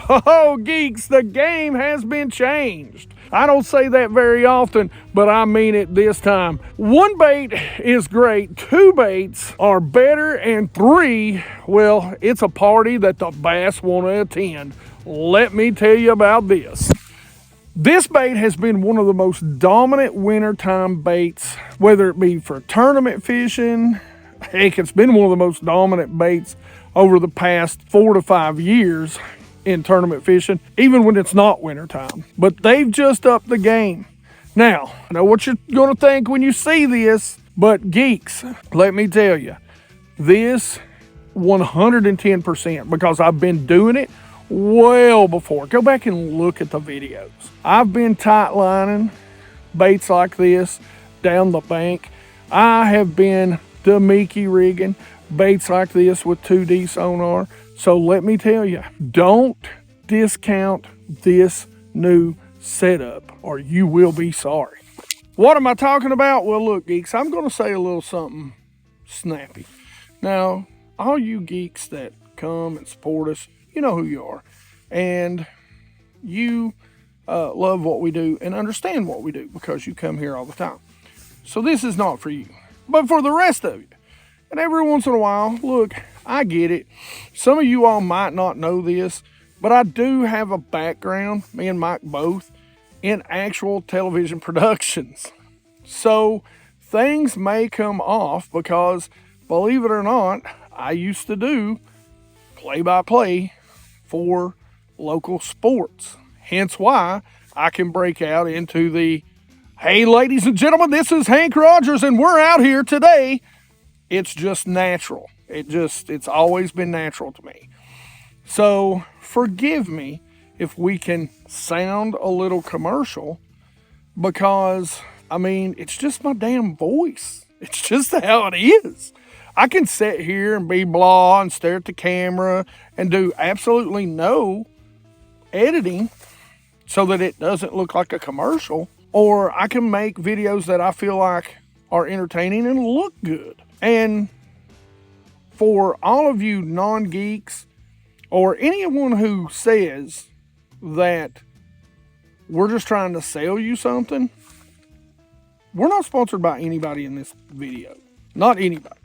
Oh, geeks, the game has been changed. I don't say that very often, but I mean it this time. 1 bait is great, 2 baits are better, and 3, well, it's a party that the bass want to attend. Let me tell you about this. This bait has been one of the most dominant wintertime baits, whether it be for tournament fishing. Heck, it's been one of the most dominant baits over the past 4 to 5 years in tournament fishing, even when it's not wintertime. But they've just upped the game. Now, I know what you're going to think when you see this, but geeks, let me tell you, this 110%, because I've been doing it well before. Go back and look at the videos. I've been tight lining baits like this down the bank. I have been Demiki rigging baits like this with 2D sonar. So let me tell you, don't discount this new setup or you will be sorry. What am I talking about? Well, look, geeks, I'm going to say a little something snappy. Now, all you geeks that come and support us, you know who you are. And you love what we do and understand what we do because you come here all the time. So this is not for you, but for the rest of you. And every once in a while, look, I get it. Some of you all might not know this, but I do have a background, me and Mike both, in actual television productions. So things may come off because, believe it or not, I used to do play-by-play for local sports. Hence why I can break out into the, hey, ladies and gentlemen, this is Hank Rogers and we're out here today. It's just natural. It's always been natural to me. So forgive me if we can sound a little commercial because, I mean, it's just my damn voice. It's just how it is. I can sit here and be blah and stare at the camera and do absolutely no editing so that it doesn't look like a commercial. Or I can make videos that I feel like are entertaining and look good. And for all of you non-geeks or anyone who says that we're just trying to sell you something, we're not sponsored by anybody in this video. Not anybody.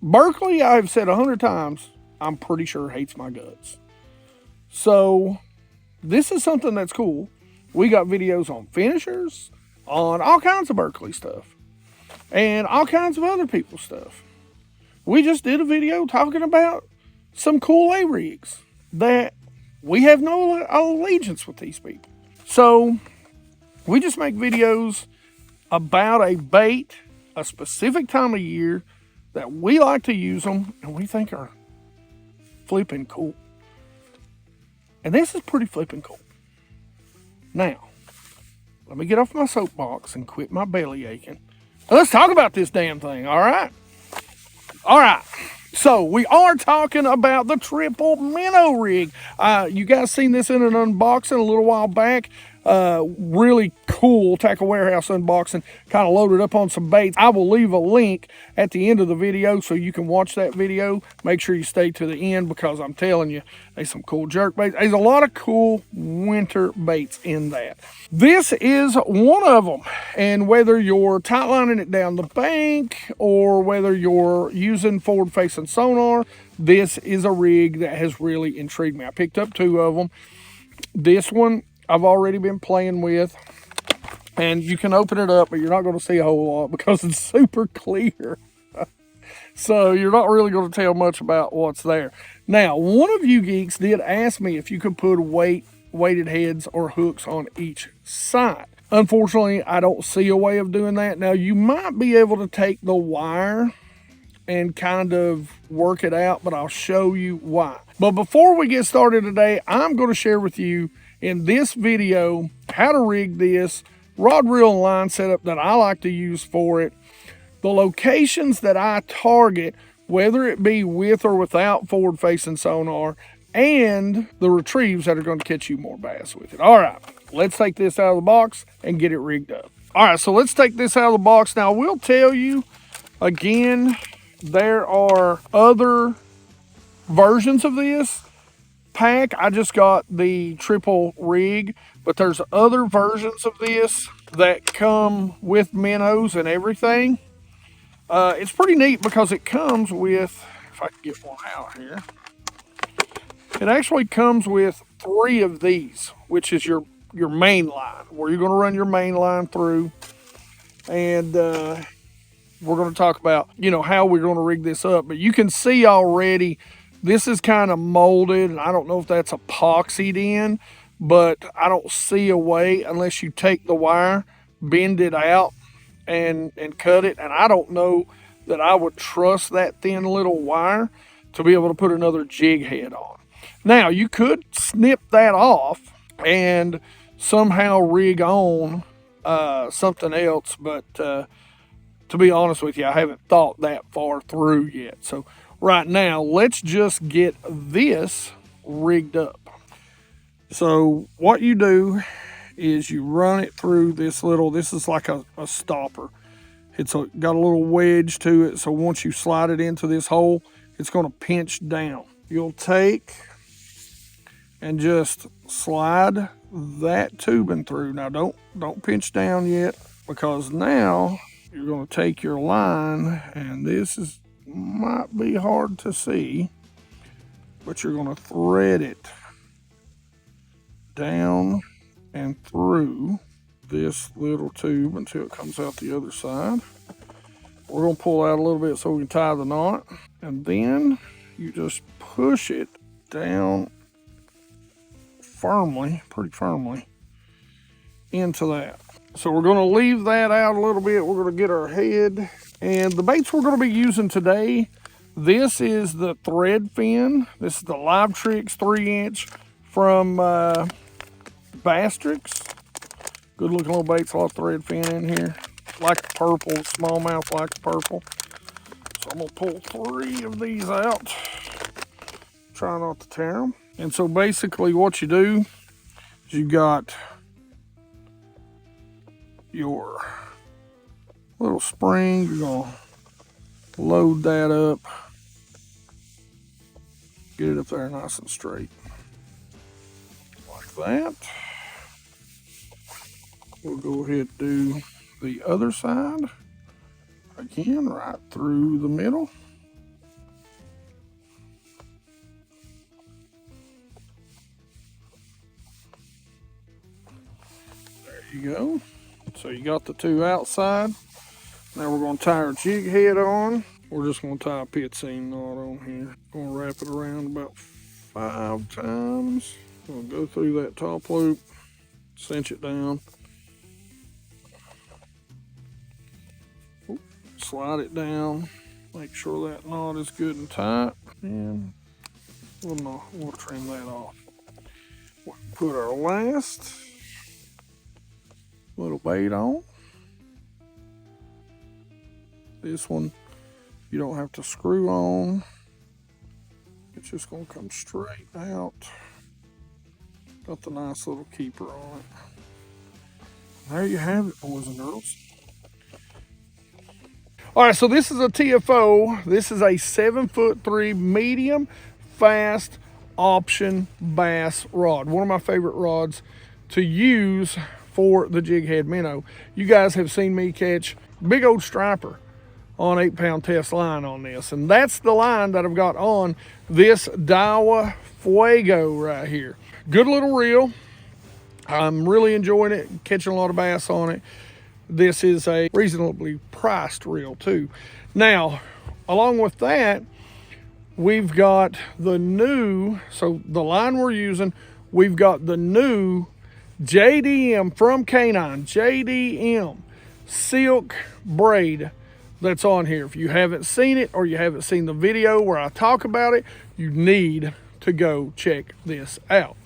Berkeley, I've said 100 times, I'm pretty sure hates my guts. So this is something that's cool. We got videos on finishers, on all kinds of Berkeley stuff, and all kinds of other people's stuff. We just did a video talking about some cool A-rigs that we have no allegiance with these people. So we just make videos about a bait, a specific time of year that we like to use them and we think are flipping cool. And this is pretty flipping cool. Now, let me get off my soapbox and quit my belly aching. Let's talk about this damn thing, all right? All right. So, we are talking about the triple minnow rig. You guys seen this in an unboxing a little while back. Really cool Tackle Warehouse unboxing, kind of loaded up on some baits. I will leave a link at the end of the video so you can watch that video. Make sure you stay to the end because I'm telling you, there's some cool jerk baits. There's a lot of cool winter baits in that. This is one of them, and whether you're tight lining it down the bank or whether you're using forward facing sonar, this is a rig that has really intrigued me. I picked up 2 of them. This one I've already been playing with, and you can open it up, but you're not going to see a whole lot because it's super clear. So you're not really going to tell much about what's there. Now, one of you geeks did ask me if you could put weighted heads or hooks on each side. Unfortunately, I don't see a way of doing that. Now, you might be able to take the wire and kind of work it out, but I'll show you why. But before we get started today, I'm going to share with you in this video how to rig this rod, reel, and line setup that I like to use for it, the locations that I target, whether it be with or without forward facing sonar, and the retrieves that are going to catch you more bass with it. All right, let's take this out of the box and get it rigged up. All right, so let's take this out of the box. Now, I will tell you again, there are other versions of this. pack, I just got the triple rig, but there's other versions of this that come with minnows and everything. It's pretty neat because it comes with, if I can get one out here, it actually comes with 3 of these, which is your main line, where you're going to run your main line through. And we're going to talk about, how we're going to rig this up. But you can see already, this is kind of molded, and I don't know if that's epoxied in, but I don't see a way unless you take the wire, bend it out, and cut it. And I don't know that I would trust that thin little wire to be able to put another jig head on. Now, you could snip that off and somehow rig on something else, but to be honest with you, I haven't thought that far through yet. So right now, let's just get this rigged up. So what you do is you run it through this is like a stopper. It's got a little wedge to it, so once you slide it into this hole, it's going to pinch down. You'll take and just slide that tubing through. Now don't pinch down yet, because now you're going to take your line, and this might be hard to see, but you're going to thread it down and through this little tube until it comes out the other side. We're going to pull out a little bit so we can tie the knot, and then you just push it down pretty firmly into that. So we're going to leave that out a little bit. We're going to get our head, and the baits we're going to be using today, this is the thread fin. This is the Live Tricks 3-inch from BassGeek. Good looking little baits, a lot of thread fin in here. Like the purple, smallmouth like the purple. So I'm gonna pull 3 of these out. Try not to tear them. And so basically what you do is you got your little spring. You're gonna load that up. Get it up there nice and straight. Like that. We'll go ahead and do the other side. Again, right through the middle. There you go. So you got the 2 outside. Now we're going to tie our jig head on. We're just going to tie a pit seam knot on here. Going to wrap it around about 5 times. We'll go through that top loop, cinch it down. Slide it down, make sure that knot is good and tight, and we'll trim that off. We'll put our last little bait on. This one you don't have to screw on. It's just going to come straight out. Got the nice little keeper on it. There you have it, boys and girls. All right, so this is a TFO. This is a 7'3" medium fast option bass rod. One of my favorite rods to use for the jig head minnow. You guys have seen me catch big old striper on 8-pound test line on this, and that's the line that I've got on this Daiwa Fuego right here. Good little reel. I'm really enjoying it, catching a lot of bass on it. This is a reasonably priced reel too. Now, along with that, we've got the new, so the line we're using, we've got the new JDM from Canine, JDM silk braid that's on here. If you haven't seen it or you haven't seen the video where I talk about it, you need to go check this out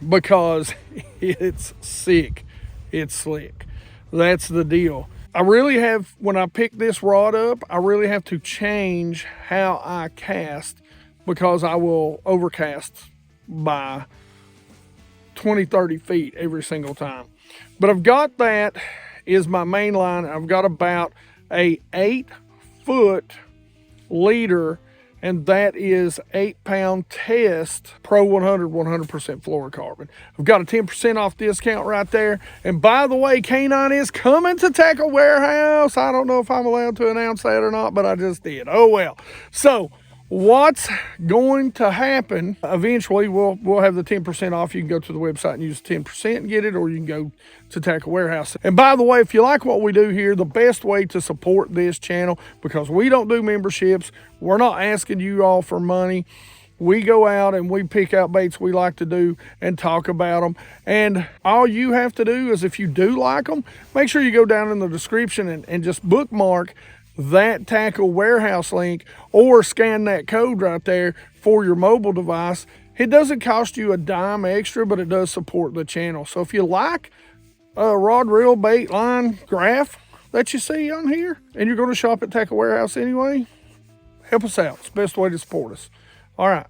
because it's sick, it's slick. That's the deal. I really have, when I pick this rod up, I really have to change how I cast because I will overcast by 20, 30 feet every single time. But I've got that is my main line. I've got about a 8-foot leader and that is 8-pound test Pro 100 100% fluorocarbon. I've got a 10% off discount right there. And by the way, K9 is coming to Tackle Warehouse. I don't know if I'm allowed to announce that or not, but I just did. Oh well. So what's going to happen eventually, we'll have the 10% off. You can go to the website and use 10% and get it, or you can go to Tackle Warehouse. And by the way, if you like what we do here, the best way to support this channel, because we don't do memberships, we're not asking you all for money. We go out and we pick out baits we like to do and talk about them. And all you have to do is, if you do like them, make sure you go down in the description and just bookmark that Tackle Warehouse link, or scan that code right there for your mobile device. It doesn't cost you a dime extra, but it does support the channel. So if you like a rod, reel, bait, line, graph that you see on here, and you're going to shop at Tackle Warehouse anyway, help us out. It's the best way to support us. All right,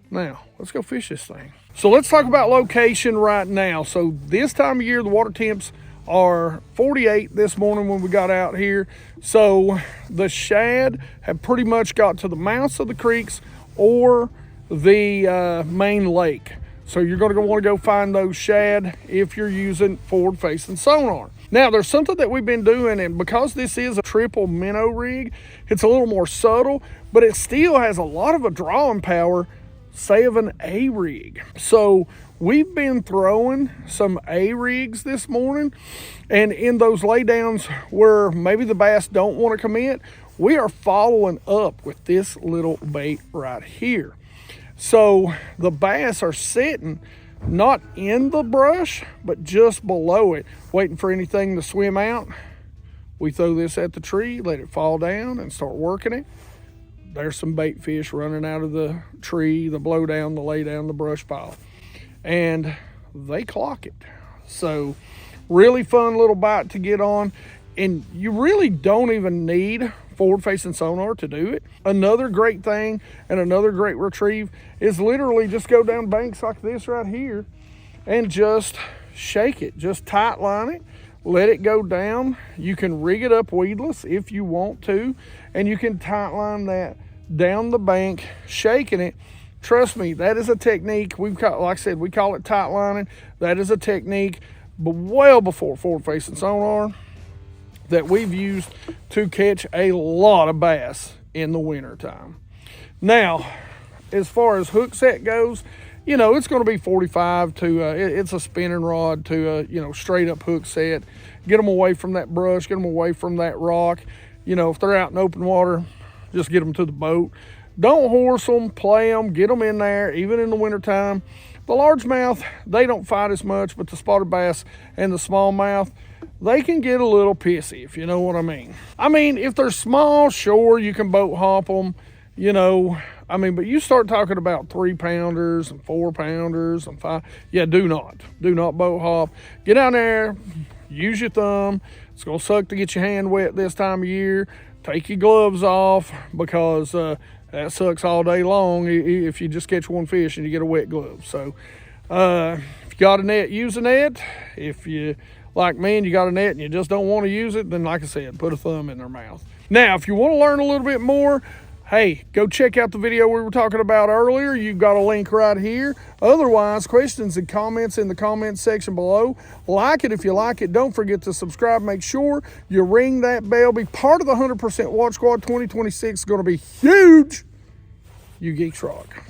now let's go fish this thing. So let's talk about location right now. So this time of year, the water temps are 48 this morning when we got out here. So the shad have pretty much got to the mouths of the creeks or the main lake. So you're going to want to go find those shad if you're using forward facing sonar. Now there's something that we've been doing, and because this is a triple minnow rig, it's a little more subtle, but it still has a lot of a drawing power, say, of an A rig. So we've been throwing some A rigs this morning, and in those laydowns where maybe the bass don't want to commit, we are following up with this little bait right here. So the bass are sitting not in the brush, but just below it, waiting for anything to swim out. We throw this at the tree, let it fall down, and start working it. There's some bait fish running out of the tree, the blow down, the lay down, the brush pile, and they clock it. So really fun little bite to get on, and you really don't even need forward facing sonar to do it. Another great thing and another great retrieve is literally just go down banks like this right here and just shake it, just tight line it, let it go down. You can rig it up weedless if you want to, and you can tight line that down the bank, shaking it. Trust me, that is a technique. We've got, like I said, we call it tight lining. That is a technique, but well before forward facing sonar, that we've used to catch a lot of bass in the winter time. Now, as far as hook set goes, you know, it's going to be 45 to, it's a spinning rod to, you know, straight up hook set. Get them away from that brush, get them away from that rock. You know, if they're out in open water, just get them to the boat. Don't horse them, play them, get them in there, even in the wintertime. The largemouth, they don't fight as much, but the spotted bass and the smallmouth, they can get a little pissy, if you know what I mean. I mean, if they're small, sure, you can boat hop them, you know. I mean, but you start talking about 3-pounders and 4-pounders and 5, yeah, do not boat hop. Get down there, use your thumb. It's gonna suck to get your hand wet this time of year. Take your gloves off, because that sucks all day long if you just catch one fish and you get a wet glove. So if you got a net, use a net. If you, like me, and you got a net and you just don't want to use it, then like I said, put a thumb in their mouth. Now, if you want to learn a little bit more, hey, go check out the video we were talking about earlier. You've got a link right here. Otherwise, questions and comments in the comments section below. Like it if you like it. Don't forget to subscribe. Make sure you ring that bell. Be part of the 100% Watch Squad. 2026 is going to be huge. You geeks rock.